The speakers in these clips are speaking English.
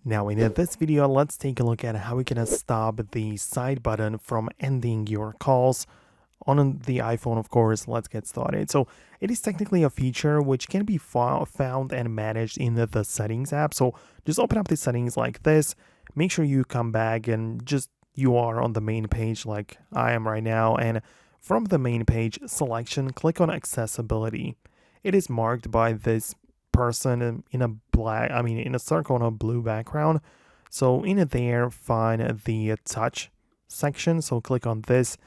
Now in this video, let's take a look at how we can stop the side button from ending your calls on the iPhone. Of course, let's get started. So it is technically a feature which can be found and managed in the settings app. So just open up the settings like this, make sure you come back and just you are on the main page like I am right now, and from the main page selection, click on accessibility. It is marked by this person in a in a circle on a blue background. So in there, find the touch section. So click on this,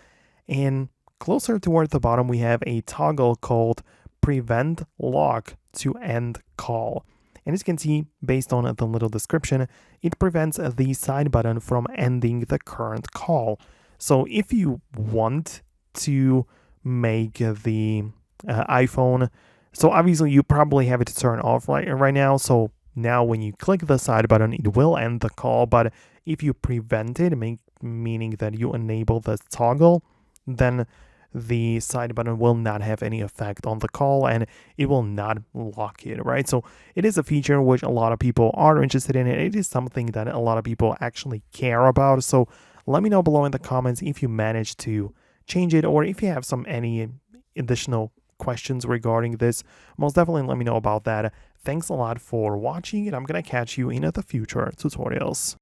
and closer toward the bottom, we have a toggle called prevent lock to end call. And as you can see, based on the little description, it prevents the side button from ending the current call. So if you want to make the iPhone, so obviously you probably have it turned off right now. So now when you click the side button, it will end the call. But if you prevent it, meaning that you enable the toggle, then the side button will not have any effect on the call and it will not lock it, right? So it is a feature which a lot of people are interested in. It is something that a lot of people actually care about. So let me know below in the comments if you managed to change it, or if you have any additional questions regarding this. Most definitely let me know about that. Thanks a lot for watching, and I'm gonna catch you in the future tutorials.